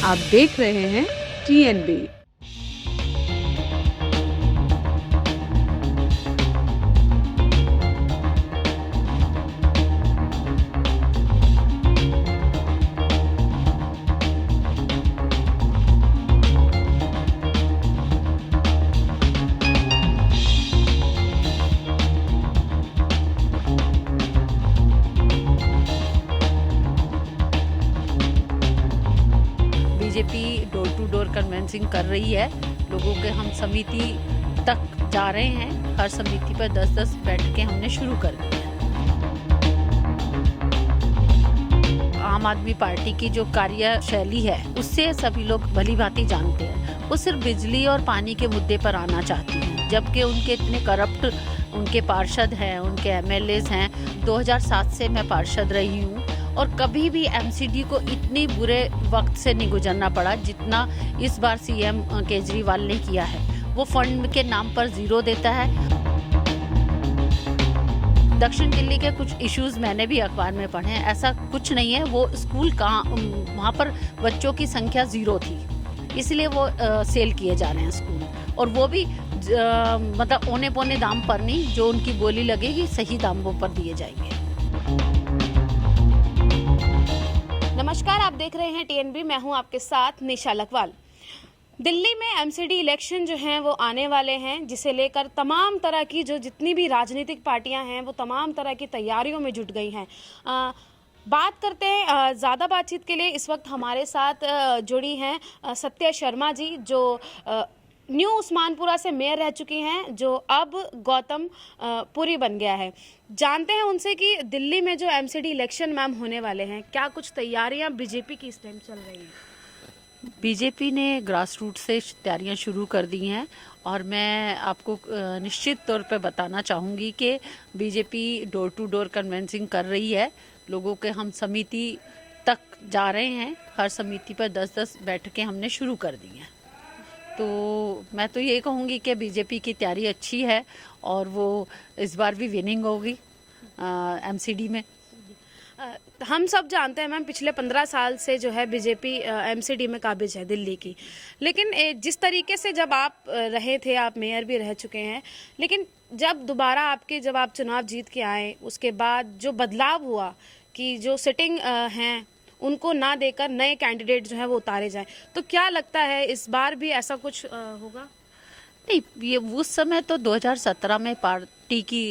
आप देख रहे हैं TNB। BJP door to door canvassing कर रही है। लोगों के हम समिति तक जा रहे हैं। हर समिति पर 10-10 बैठकें हमने शुरू कर दी हैं। आम आदमी पार्टी की जो कार्यशैली है उससे सभी लोग भली भांति जानते हैं। वो सिर्फ बिजली और पानी के मुद्दे पर आना चाहती हैं, जबकि उनके इतने करप्ट उनके पार्षद हैं, उनके MLAs हैं। 2007 से मैं पार्षद रही हूँ और कभी भी MCD को इतनी बुरे वक्त से नहीं गुजरना पड़ा जितना इस बार CM केजरीवाल ने किया है। वो फंड के नाम पर जीरो देता है। दक्षिण दिल्ली के कुछ इश्यूज मैंने भी अखबार में पढ़े हैं। ऐसा कुछ नहीं है। वो स्कूल कहाँ, वहाँ पर बच्चों की संख्या 0 थी, इसलिए वो सेल किए जा रहे हैं स्कूल, और वो भी मतलब औने पौने दाम पर नहीं, जो उनकी बोली लगेगी सही दामों पर दिए जाएंगे। नमस्कार, आप देख रहे हैं TNB। मैं हूं आपके साथ निशा लखवाल। दिल्ली में MCD इलेक्शन जो हैं वो आने वाले हैं, जिसे लेकर तमाम तरह की जितनी भी राजनीतिक पार्टियां हैं वो तमाम तरह की तैयारियों में जुट गई हैं। बात करते हैं, ज़्यादा बातचीत के लिए इस वक्त हमारे साथ जुड़ी हैं सत्या शर्मा जी, जो न्यू उस्मानपुरा से मेयर रह चुकी हैं, जो अब गौतम पुरी बन गया है। जानते हैं उनसे कि दिल्ली में जो MCD इलेक्शन मैम होने वाले हैं, क्या कुछ तैयारियां बीजेपी की इस टाइम चल रही हैं? बीजेपी ने ग्रास रूट से तैयारियां शुरू कर दी हैं, और मैं आपको निश्चित तौर पर बताना चाहूँगी कि BJP door to door canvassing कर रही है। लोगों के हम समिति तक जा रहे हैं। हर समिति पर 10-10 बैठकें हमने शुरू कर दी हैं। तो मैं तो ये कहूँगी कि बीजेपी की तैयारी अच्छी है और वो इस बार भी विनिंग होगी MCD में। हम सब जानते हैं मैम, पिछले 15 साल से जो है बीजेपी MCD में काबिज है दिल्ली की। लेकिन जिस तरीके से जब आप रहे थे, आप मेयर भी रह चुके हैं, लेकिन जब आप चुनाव जीत के आए, उसके बाद जो बदलाव हुआ कि जो सिटिंग हैं उनको ना देकर नए कैंडिडेट जो है वो उतारे जाएं, तो क्या लगता है इस बार भी ऐसा कुछ होगा? नहीं, ये उस समय तो 2017 में पार्टी की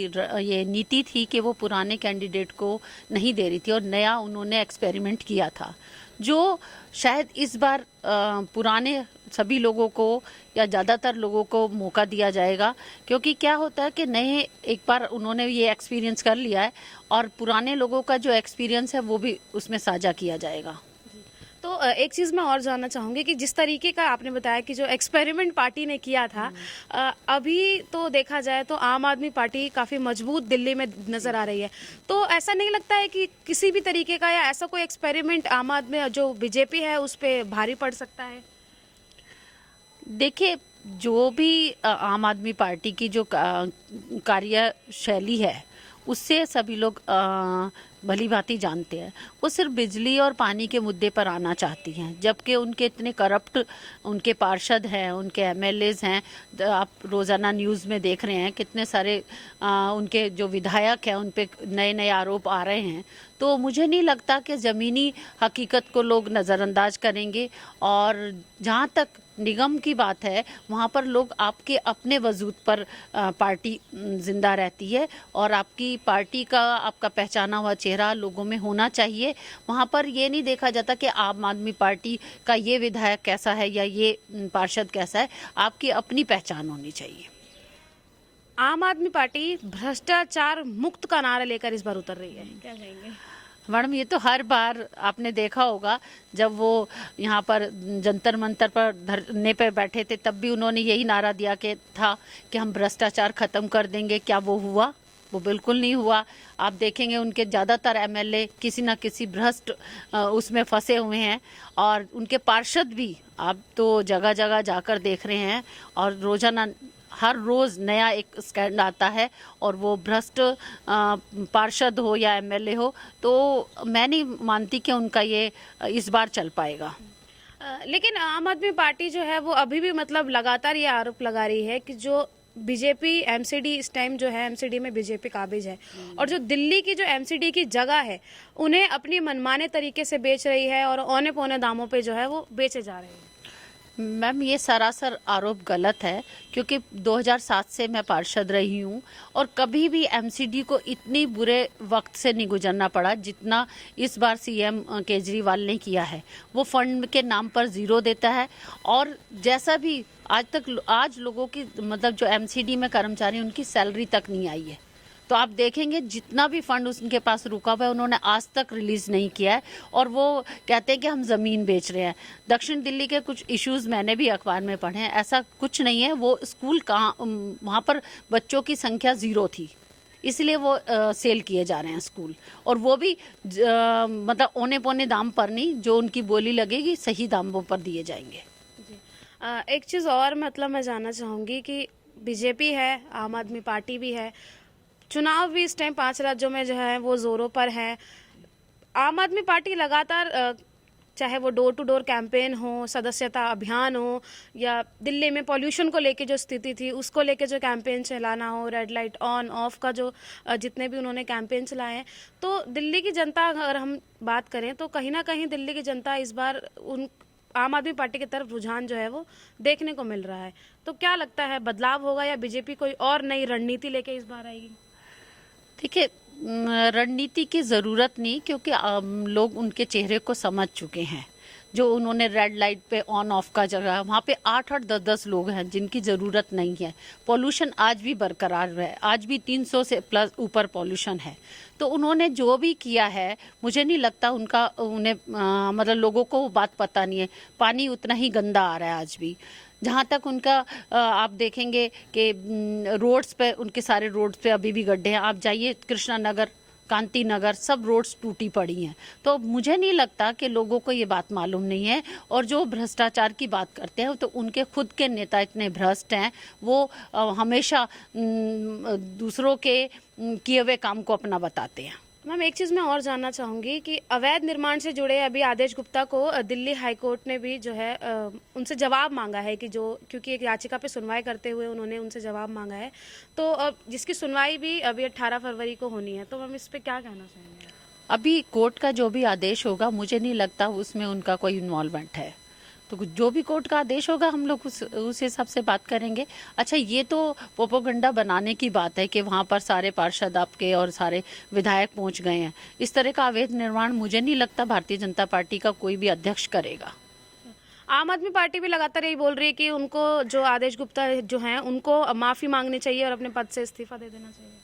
ये नीति थी कि वो पुराने कैंडिडेट को नहीं दे रही थी और नया उन्होंने एक्सपेरिमेंट किया था, जो शायद इस बार पुराने सभी लोगों को या ज़्यादातर लोगों को मौका दिया जाएगा। क्योंकि क्या होता है कि नए एक बार उन्होंने ये एक्सपीरियंस कर लिया है और पुराने लोगों का जो एक्सपीरियंस है वो भी उसमें साझा किया जाएगा। तो एक चीज़ मैं और जानना चाहूँगी कि जिस तरीके का आपने बताया कि जो एक्सपेरिमेंट पार्टी ने किया था, अभी तो देखा जाए तो आम आदमी पार्टी काफ़ी मजबूत दिल्ली में नज़र आ रही है। तो ऐसा नहीं लगता है कि किसी भी तरीके का या ऐसा कोई एक्सपेरिमेंट आम आदमी जो बीजेपी है उस पर भारी पड़ सकता है? देखिए, जो भी आम आदमी पार्टी की जो कार्यशैली है उससे सभी लोग भली भांति जानते हैं। वो सिर्फ बिजली और पानी के मुद्दे पर आना चाहती हैं, जबकि उनके इतने करप्ट उनके पार्षद हैं, उनके MLAs हैं। आप रोज़ाना न्यूज़ में देख रहे हैं कितने सारे उनके जो विधायक हैं उन पे नए नए आरोप आ रहे हैं। तो मुझे नहीं लगता कि ज़मीनी हकीकत को लोग नज़रअंदाज करेंगे। और जहाँ तक निगम की बात है, वहाँ पर लोग आपके अपने वजूद पर पार्टी जिंदा रहती है, और आपकी पार्टी का आपका पहचाना हुआ चेहरा लोगों में होना चाहिए। वहाँ पर ये नहीं देखा जाता कि आम आदमी पार्टी का ये विधायक कैसा है या ये पार्षद कैसा है। आपकी अपनी पहचान होनी चाहिए। आम आदमी पार्टी भ्रष्टाचार मुक्त का नारा लेकर इस बार उतर रही है, क्या कहेंगे? मैडम, ये तो हर बार आपने देखा होगा, जब वो यहाँ पर जंतर मंतर पर धरने पर बैठे थे तब भी उन्होंने यही नारा दिया कि हम भ्रष्टाचार खत्म कर देंगे। क्या वो हुआ? वो बिल्कुल नहीं हुआ। आप देखेंगे उनके ज़्यादातर MLA किसी न किसी भ्रष्ट उसमें फंसे हुए हैं, और उनके पार्षद भी आप तो जगह जगह जाकर देख रहे हैं, और रोजाना हर रोज़ नया एक स्कैंड आता है, और वो भ्रष्ट पार्षद हो या MLA हो। तो मैं नहीं मानती कि उनका ये इस बार चल पाएगा। लेकिन आम आदमी पार्टी जो है वो अभी भी मतलब लगातार ये आरोप लगा रही है कि जो बीजेपी एमसीडी इस टाइम जो है एमसीडी में बीजेपी काबिज है और जो दिल्ली की जो एमसीडी की जगह है उन्हें अपनी मनमाने तरीके से बेच रही है और औने पौने दामों पे जो है वो बेचे जा रहे हैं। मैम, ये सरासर आरोप गलत है, क्योंकि 2007 से मैं पार्षद रही हूँ और कभी भी एमसीडी को इतनी बुरे वक्त से नहीं गुजरना पड़ा जितना इस बार सीएम केजरीवाल ने किया है। वो फंड के नाम पर जीरो देता है और जैसा भी आज लोगों की मतलब जो एमसीडी में कर्मचारी उनकी सैलरी तक नहीं आई है। तो आप देखेंगे जितना भी फंड उनके पास रुका हुआ है उन्होंने आज तक रिलीज नहीं किया है और वो कहते हैं कि हम ज़मीन बेच रहे हैं। दक्षिण दिल्ली के कुछ इश्यूज मैंने भी अखबार में पढ़े हैं, ऐसा कुछ नहीं है। वो स्कूल कहाँ, वहाँ पर बच्चों की संख्या 0 थी, इसलिए वो सेल किए जा रहे हैं स्कूल, और वो भी मतलब औने पौने दाम पर नहीं, जो उनकी बोली लगेगी सही दामों पर दिए जाएंगे। एक चीज़ और मतलब मैं जानना चाहूँगी कि बीजेपी है, आम आदमी पार्टी भी है, चुनाव भी इस टाइम 5 राज्यों में जो है वो जोरों पर है। आम आदमी पार्टी लगातार चाहे वो डोर टू डोर कैंपेन हो, सदस्यता अभियान हो, या दिल्ली में पॉल्यूशन को लेके जो स्थिति थी उसको लेके जो कैंपेन चलाना हो, रेड लाइट ऑन ऑफ का जो जितने भी उन्होंने कैंपेन चलाए हैं, तो दिल्ली की जनता अगर हम बात करें तो कहीं ना कहीं दिल्ली की जनता इस बार उन आम आदमी पार्टी की तरफ रुझान जो है वो देखने को मिल रहा है। तो क्या लगता है, बदलाव होगा या बीजेपी कोई और नई रणनीति लेके इस बार आएगी? देखिए, रणनीति की ज़रूरत नहीं, क्योंकि लोग उनके चेहरे को समझ चुके हैं। जो उन्होंने रेड लाइट पे ऑन ऑफ का जगह, वहाँ पे 8-8, 10-10 लोग हैं जिनकी ज़रूरत नहीं है। पॉल्यूशन आज भी बरकरार है, आज भी 300 से प्लस ऊपर पॉल्यूशन है। तो उन्होंने जो भी किया है, मुझे नहीं लगता उन्हें मतलब लोगों को वो बात पता नहीं है। पानी उतना ही गंदा आ रहा है आज भी। जहाँ तक उनका आप देखेंगे कि रोड्स पे, उनके सारे रोड्स पे अभी भी गड्ढे हैं। आप जाइए कृष्णा नगर, कांति नगर, सब रोड्स टूटी पड़ी हैं। तो मुझे नहीं लगता कि लोगों को ये बात मालूम नहीं है। और जो भ्रष्टाचार की बात करते हैं तो उनके खुद के नेता इतने भ्रष्ट हैं, वो हमेशा दूसरों के किए हुए काम को अपना बताते हैं। मैम, एक चीज़ मैं और जानना चाहूँगी कि अवैध निर्माण से जुड़े अभी आदेश गुप्ता को दिल्ली हाईकोर्ट ने भी जो है उनसे जवाब मांगा है कि जो, क्योंकि एक याचिका पे सुनवाई करते हुए उन्होंने उनसे जवाब मांगा है, तो अब जिसकी सुनवाई भी अभी 18 फरवरी को होनी है, तो मैम इस पे क्या कहना चाहेंगे? अभी कोर्ट का जो भी आदेश होगा, मुझे नहीं लगता उसमें उनका कोई इन्वॉल्वमेंट है। तो जो भी कोर्ट का आदेश होगा हम लोग उस हिसाब से बात करेंगे। अच्छा, ये तो प्रोपेगेंडा बनाने की बात है कि वहाँ पर सारे पार्षद आपके और सारे विधायक पहुँच गए हैं। इस तरह का अवैध निर्माण मुझे नहीं लगता भारतीय जनता पार्टी का कोई भी अध्यक्ष करेगा। आम आदमी पार्टी भी लगातार यही बोल रही है कि उनको जो आदेश गुप्ता जो हैं उनको माफ़ी मांगनी चाहिए और अपने पद से इस्तीफा दे देना चाहिए।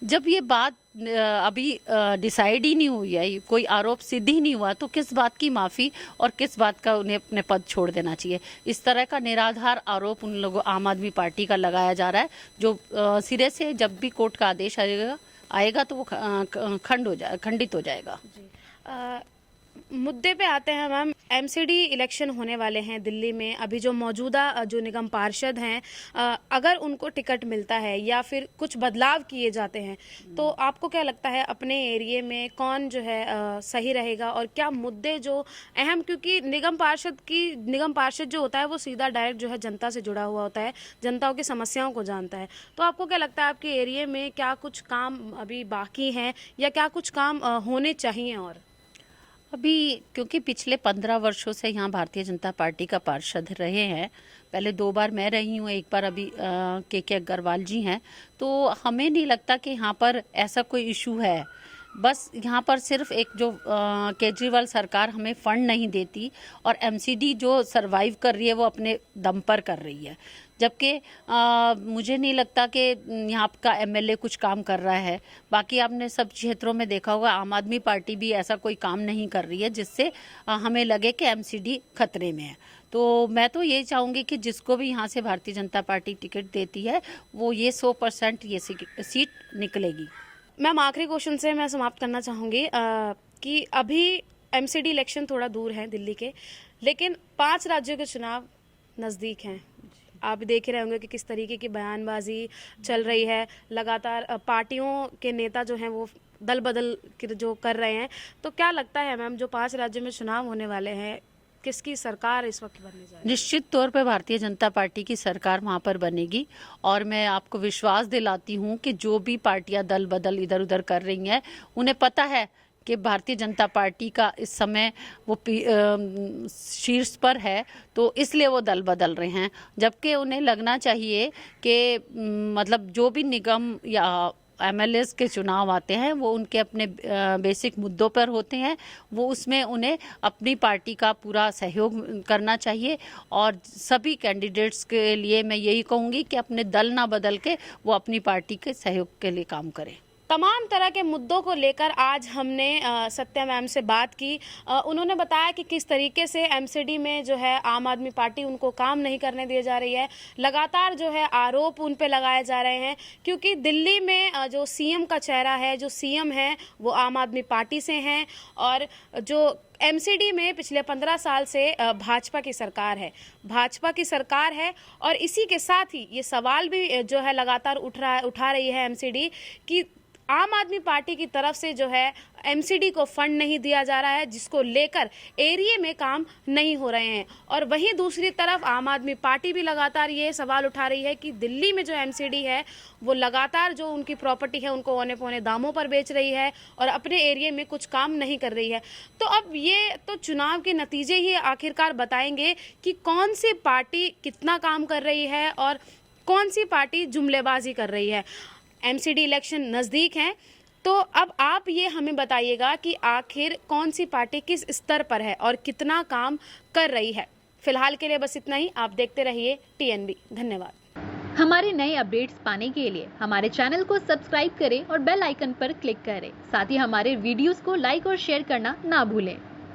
जब ये बात अभी डिसाइड ही नहीं हुई है, कोई आरोप सिद्ध ही नहीं हुआ, तो किस बात की माफ़ी और किस बात का उन्हें अपने पद छोड़ देना चाहिए? इस तरह का निराधार आरोप उन लोगों आम आदमी पार्टी का लगाया जा रहा है, जो सिरे से जब भी कोर्ट का आदेश आएगा तो वो खंडित हो जाएगा। मुद्दे पे आते हैं मैम। एमसीडी इलेक्शन होने वाले हैं दिल्ली में। अभी जो मौजूदा जो निगम पार्षद हैं, अगर उनको टिकट मिलता है या फिर कुछ बदलाव किए जाते हैं, तो आपको क्या लगता है अपने एरिया में कौन जो है सही रहेगा और क्या मुद्दे जो अहम, क्योंकि निगम पार्षद जो होता है वो सीधा डायरेक्ट जो है जनता से जुड़ा हुआ होता है, जनताओं की समस्याओं को जानता है। तो आपको क्या लगता है आपके एरिया में क्या कुछ काम अभी बाकी हैं या क्या कुछ काम होने चाहिए? और अभी क्योंकि पिछले 15 वर्षों से यहाँ भारतीय जनता पार्टी का पार्षद रहे हैं, पहले 2 बार मैं रही हूँ, एक बार अभी के अग्रवाल जी हैं, तो हमें नहीं लगता कि यहाँ पर ऐसा कोई इशू है। बस यहाँ पर सिर्फ एक जो केजरीवाल सरकार हमें फंड नहीं देती और एमसीडी जो सरवाइव कर रही है वो अपने दम पर कर रही है, जबकि मुझे नहीं लगता कि यहाँ का एमएलए कुछ काम कर रहा है। बाकी आपने सब क्षेत्रों में देखा होगा, आम आदमी पार्टी भी ऐसा कोई काम नहीं कर रही है जिससे हमें लगे कि एमसीडी खतरे में है। तो मैं तो ये चाहूँगी कि जिसको भी यहाँ से भारतीय जनता पार्टी टिकट देती है वो ये 100% ये सीट निकलेगी। मैम, आखिरी क्वेश्चन से मैं समाप्त करना चाहूँगी कि अभी एमसीडी इलेक्शन थोड़ा दूर है दिल्ली के, लेकिन 5 राज्यों के चुनाव नज़दीक हैं। आप देख ही रहे होंगे कि किस तरीके की बयानबाजी चल रही है। लगातार पार्टियों के नेता जो हैं वो दल बदल जो कर रहे हैं। तो क्या लगता है मैम, जो 5 राज्यों में चुनाव होने वाले हैं, किसकी सरकार इस वक्त बनने जा रही है? निश्चित तौर पे भारतीय जनता पार्टी की सरकार वहाँ पर बनेगी और मैं आपको विश्वास दिलाती हूँ कि जो भी पार्टियां दल बदल इधर उधर कर रही हैं उन्हें पता है कि भारतीय जनता पार्टी का इस समय वो शीर्ष पर है, तो इसलिए वो दल बदल रहे हैं। जबकि उन्हें लगना चाहिए कि मतलब जो भी निगम या एमएलएस के चुनाव आते हैं वो उनके अपने बेसिक मुद्दों पर होते हैं, वो उसमें उन्हें अपनी पार्टी का पूरा सहयोग करना चाहिए। और सभी कैंडिडेट्स के लिए मैं यही कहूँगी कि अपने दल ना बदल के वो अपनी पार्टी के सहयोग के लिए काम करें। तमाम तरह के मुद्दों को लेकर आज हमने सत्या मैम से बात की। उन्होंने बताया कि किस तरीके से एमसीडी में जो है आम आदमी पार्टी उनको काम नहीं करने दी जा रही है। लगातार जो है आरोप उन पे लगाए जा रहे हैं क्योंकि दिल्ली में जो सीएम का चेहरा है, जो सीएम है वो आम आदमी पार्टी से हैं और जो एमसीडी में पिछले 15 साल से भाजपा की सरकार है और इसी के साथ ही ये सवाल भी जो है लगातार उठा रही है एमसीडी कि आम आदमी पार्टी की तरफ से जो है एमसीडी को फंड नहीं दिया जा रहा है, जिसको लेकर एरिया में काम नहीं हो रहे हैं। और वहीं दूसरी तरफ आम आदमी पार्टी भी लगातार ये सवाल उठा रही है कि दिल्ली में जो एमसीडी है वो लगातार जो उनकी प्रॉपर्टी है उनको औने पौने दामों पर बेच रही है और अपने एरिया में कुछ काम नहीं कर रही है। तो अब ये तो चुनाव के नतीजे ही आखिरकार बताएंगे कि कौन सी पार्टी कितना काम कर रही है और कौन सी पार्टी जुमलेबाजी कर रही है। एमसीडी इलेक्शन नज़दीक हैं, तो अब आप ये हमें बताइएगा कि आखिर कौन सी पार्टी किस स्तर पर है और कितना काम कर रही है। फिलहाल के लिए बस इतना ही। आप देखते रहिए टीएनबी। धन्यवाद। हमारे नए अपडेट्स पाने के लिए हमारे चैनल को सब्सक्राइब करें और बेल आइकन पर क्लिक करें। साथ ही हमारे वीडियोस को लाइक और शेयर करना ना भूलें।